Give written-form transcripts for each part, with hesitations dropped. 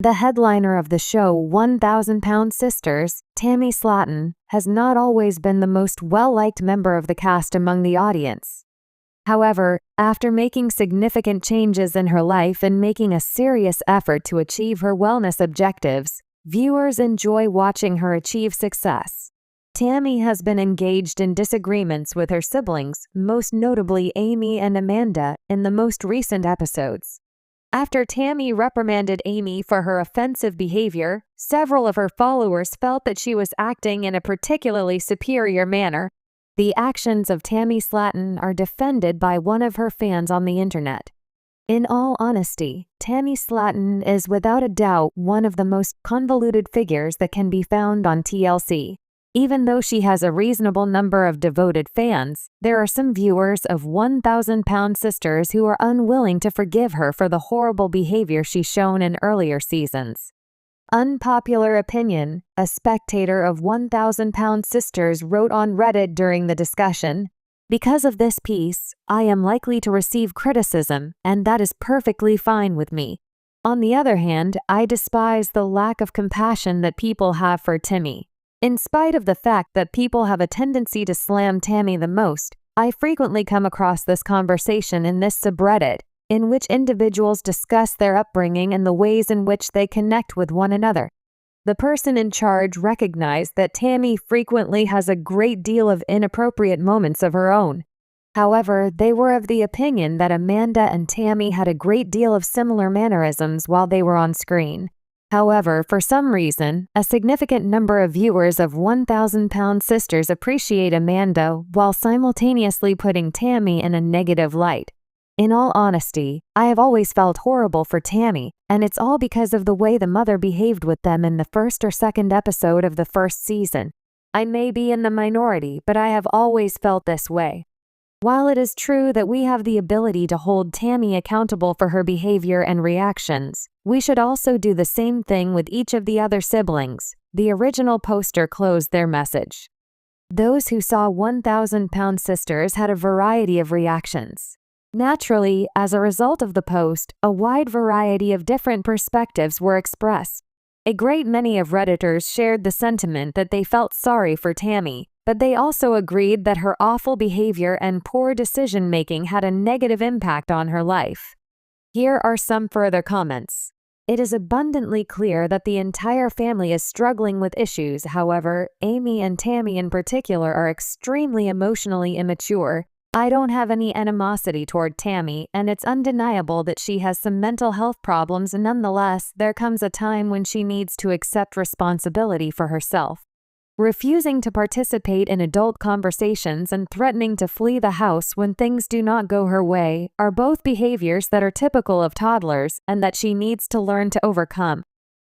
The headliner of the show 1,000-Pound Sisters, Tammy Slaton, has not always been the most well-liked member of the cast among the audience. However, after making significant changes in her life and making a serious effort to achieve her wellness objectives, viewers enjoy watching her achieve success. Tammy has been engaged in disagreements with her siblings, most notably Amy and Amanda, in the most recent episodes. After Tammy reprimanded Amy for her offensive behavior, several of her followers felt that she was acting in a particularly superior manner. The actions of Tammy Slaton are defended by one of her fans on the internet. In all honesty, Tammy Slaton is without a doubt one of the most convoluted figures that can be found on TLC. Even though she has a reasonable number of devoted fans, there are some viewers of 1,000-Pound Sisters who are unwilling to forgive her for the horrible behavior she's shown in earlier seasons. Unpopular opinion: a spectator of 1,000-Pound Sisters wrote on Reddit during the discussion, "Because of this piece, I am likely to receive criticism, and that is perfectly fine with me. On the other hand, I despise the lack of compassion that people have for Timmy. In spite of the fact that people have a tendency to slam Tammy the most, I frequently come across this conversation in this subreddit, in which individuals discuss their upbringing and the ways in which they connect with one another. The person in charge recognized that Tammy frequently has a great deal of inappropriate moments of her own. However, they were of the opinion that Amanda and Tammy had a great deal of similar mannerisms while they were on screen. However, for some reason, a significant number of viewers of 1,000-Pound Sisters appreciate Amanda while simultaneously putting Tammy in a negative light. In all honesty, I have always felt horrible for Tammy, and it's all because of the way the mother behaved with them in the first or second episode of the first season. I may be in the minority, but I have always felt this way. While it is true that we have the ability to hold Tammy accountable for her behavior and reactions, we should also do the same thing with each of the other siblings." The original poster closed their message. Those who saw 1,000-Pound Sisters had a variety of reactions. Naturally, as a result of the post, a wide variety of different perspectives were expressed. A great many of Redditors shared the sentiment that they felt sorry for Tammy, but they also agreed that her awful behavior and poor decision-making had a negative impact on her life. Here are some further comments. "It is abundantly clear that the entire family is struggling with issues. However, Amy and Tammy in particular are extremely emotionally immature. I don't have any animosity toward Tammy, and it's undeniable that she has some mental health problems. Nonetheless, there comes a time when she needs to accept responsibility for herself. Refusing to participate in adult conversations and threatening to flee the house when things do not go her way are both behaviors that are typical of toddlers and that she needs to learn to overcome.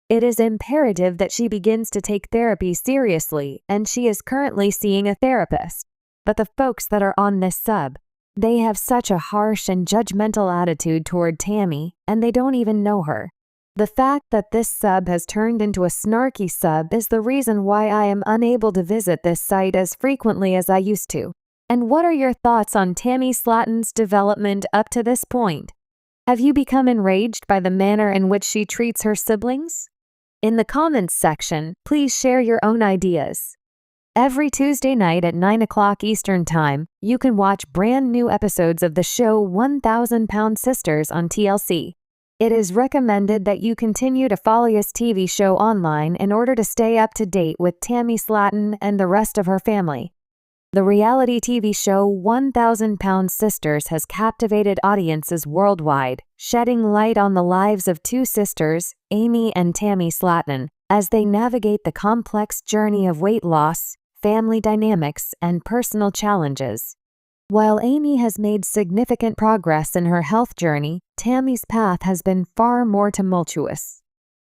It is imperative that she begins to take therapy seriously, and she is currently seeing a therapist. But the folks that are on this sub, they have such a harsh and judgmental attitude toward Tammy, and they don't even know her. The fact that this sub has turned into a snarky sub is the reason why I am unable to visit this site as frequently as I used to. And what are your thoughts on Tammy Slaton's development up to this point? Have you become enraged by the manner in which she treats her siblings? In the comments section, please share your own ideas. Every Tuesday night at 9 o'clock Eastern Time, you can watch brand new episodes of the show 1,000-Pound Sisters on TLC. It is recommended that you continue to follow this TV show online in order to stay up to date with Tammy Slaton and the rest of her family. The reality TV show 1,000-Pound Sisters has captivated audiences worldwide, shedding light on the lives of two sisters, Amy and Tammy Slaton, as they navigate the complex journey of weight loss, family dynamics, and personal challenges. While Amy has made significant progress in her health journey, Tammy's path has been far more tumultuous.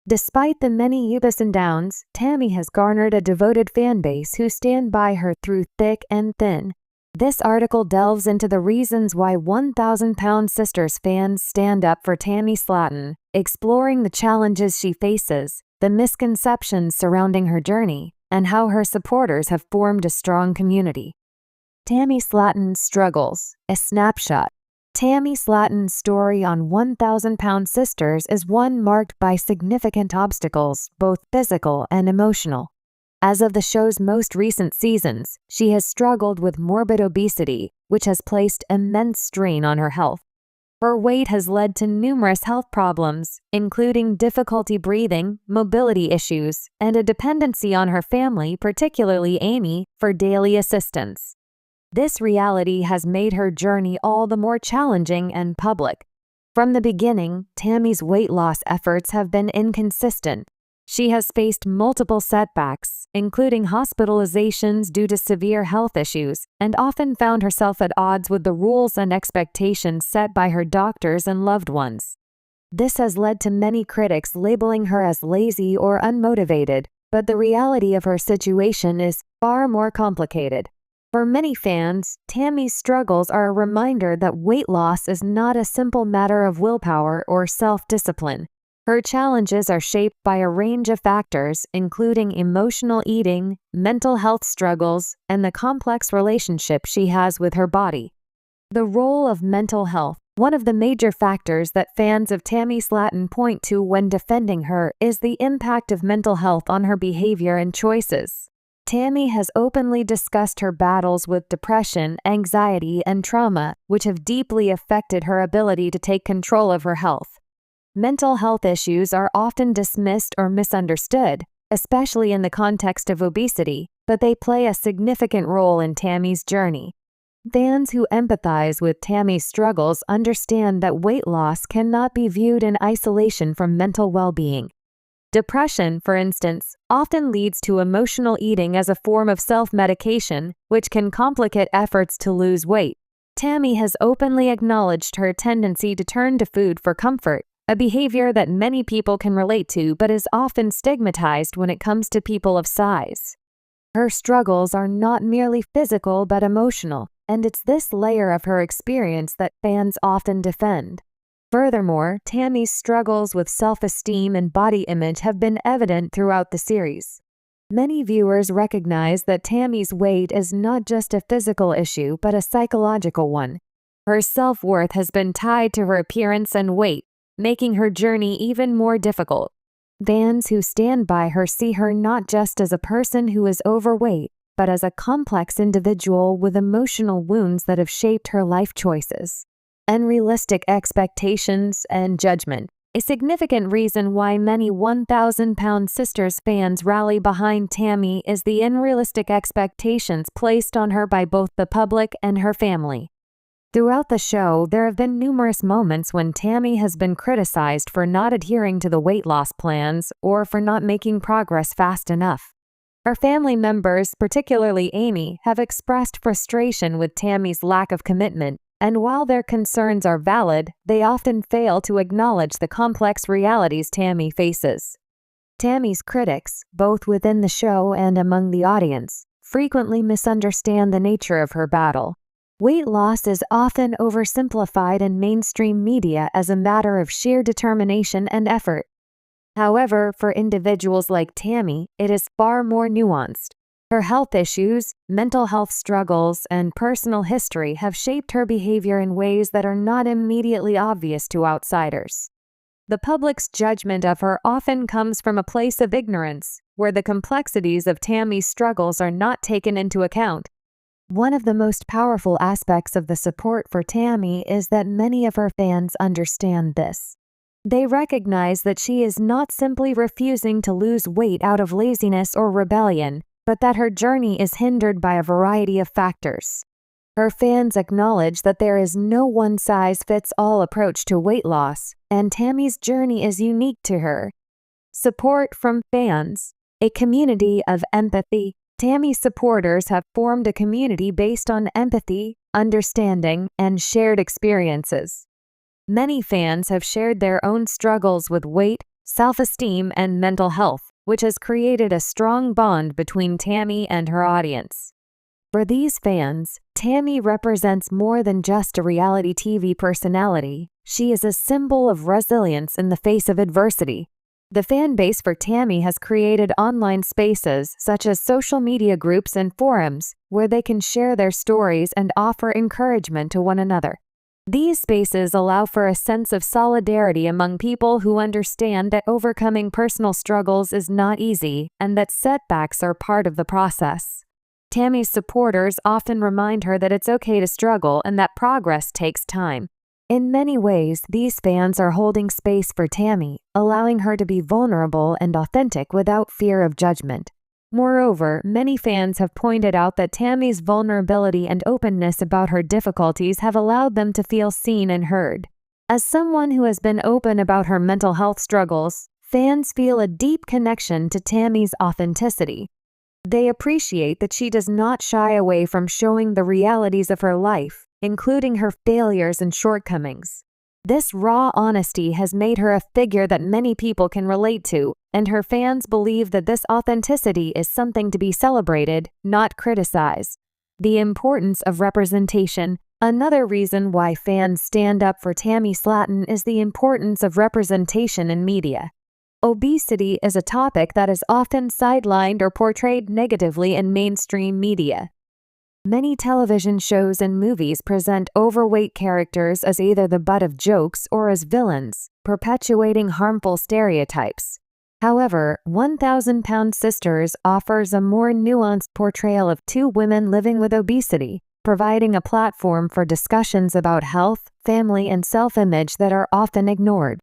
Despite the many ups and downs, Tammy has garnered a devoted fan base who stand by her through thick and thin. This article delves into the reasons why 1,000-Pound Sisters fans stand up for Tammy Slaton, exploring the challenges she faces, the misconceptions surrounding her journey, and how her supporters have formed a strong community. Tammy Slaton's struggles, a snapshot. Tammy Slaton's story on 1,000-Pound Sisters is one marked by significant obstacles, both physical and emotional. As of the show's most recent seasons, she has struggled with morbid obesity, which has placed immense strain on her health. Her weight has led to numerous health problems, including difficulty breathing, mobility issues, and a dependency on her family, particularly Amy, for daily assistance. This reality has made her journey all the more challenging and public. From the beginning, Tammy's weight loss efforts have been inconsistent. She has faced multiple setbacks, including hospitalizations due to severe health issues, and often found herself at odds with the rules and expectations set by her doctors and loved ones. This has led to many critics labeling her as lazy or unmotivated, but the reality of her situation is far more complicated. For many fans, Tammy's struggles are a reminder that weight loss is not a simple matter of willpower or self-discipline. Her challenges are shaped by a range of factors, including emotional eating, mental health struggles, and the complex relationship she has with her body. The role of mental health. One of the major factors that fans of Tammy Slaton point to when defending her is the impact of mental health on her behavior and choices. Tammy has openly discussed her battles with depression, anxiety, and trauma, which have deeply affected her ability to take control of her health. Mental health issues are often dismissed or misunderstood, especially in the context of obesity, but they play a significant role in Tammy's journey. Fans who empathize with Tammy's struggles understand that weight loss cannot be viewed in isolation from mental well-being. Depression, for instance, often leads to emotional eating as a form of self-medication, which can complicate efforts to lose weight. Tammy has openly acknowledged her tendency to turn to food for comfort, a behavior that many people can relate to but is often stigmatized when it comes to people of size. Her struggles are not merely physical but emotional, and it's this layer of her experience that fans often defend. Furthermore, Tammy's struggles with self-esteem and body image have been evident throughout the series. Many viewers recognize that Tammy's weight is not just a physical issue but a psychological one. Her self-worth has been tied to her appearance and weight, making her journey even more difficult. Fans who stand by her see her not just as a person who is overweight, but as a complex individual with emotional wounds that have shaped her life choices. Unrealistic expectations and judgment. A significant reason why many 1,000-Pound Sisters fans rally behind Tammy is the unrealistic expectations placed on her by both the public and her family. Throughout the show, there have been numerous moments when Tammy has been criticized for not adhering to the weight loss plans or for not making progress fast enough. Her family members, particularly Amy, have expressed frustration with Tammy's lack of commitment, and while their concerns are valid, they often fail to acknowledge the complex realities Tammy faces. Tammy's critics, both within the show and among the audience, frequently misunderstand the nature of her battle. Weight loss is often oversimplified in mainstream media as a matter of sheer determination and effort. However, for individuals like Tammy, it is far more nuanced. Her health issues, mental health struggles, and personal history have shaped her behavior in ways that are not immediately obvious to outsiders. The public's judgment of her often comes from a place of ignorance, where the complexities of Tammy's struggles are not taken into account. One of the most powerful aspects of the support for Tammy is that many of her fans understand this. They recognize that she is not simply refusing to lose weight out of laziness or rebellion, but that her journey is hindered by a variety of factors. Her fans acknowledge that there is no one-size-fits-all approach to weight loss, and Tammy's journey is unique to her. Support from fans. A community of empathy. Tammy supporters have formed a community based on empathy, understanding, and shared experiences. Many fans have shared their own struggles with weight, self-esteem, and mental health, which has created a strong bond between Tammy and her audience. For these fans, Tammy represents more than just a reality TV personality. She is a symbol of resilience in the face of adversity. The fan base for Tammy has created online spaces such as social media groups and forums where they can share their stories and offer encouragement to one another. These spaces allow for a sense of solidarity among people who understand that overcoming personal struggles is not easy and that setbacks are part of the process. Tammy's supporters often remind her that it's okay to struggle and that progress takes time. In many ways, these fans are holding space for Tammy, allowing her to be vulnerable and authentic without fear of judgment. Moreover, many fans have pointed out that Tammy's vulnerability and openness about her difficulties have allowed them to feel seen and heard. As someone who has been open about her mental health struggles, fans feel a deep connection to Tammy's authenticity. They appreciate that she does not shy away from showing the realities of her life, including her failures and shortcomings. This raw honesty has made her a figure that many people can relate to, and her fans believe that this authenticity is something to be celebrated, not criticized. The importance of representation. Another reason why fans stand up for Tammy Slaton is the importance of representation in media. Obesity is a topic that is often sidelined or portrayed negatively in mainstream media. Many television shows and movies present overweight characters as either the butt of jokes or as villains, perpetuating harmful stereotypes. However, 1,000-Pound Sisters offers a more nuanced portrayal of two women living with obesity, providing a platform for discussions about health, family, and self-image that are often ignored.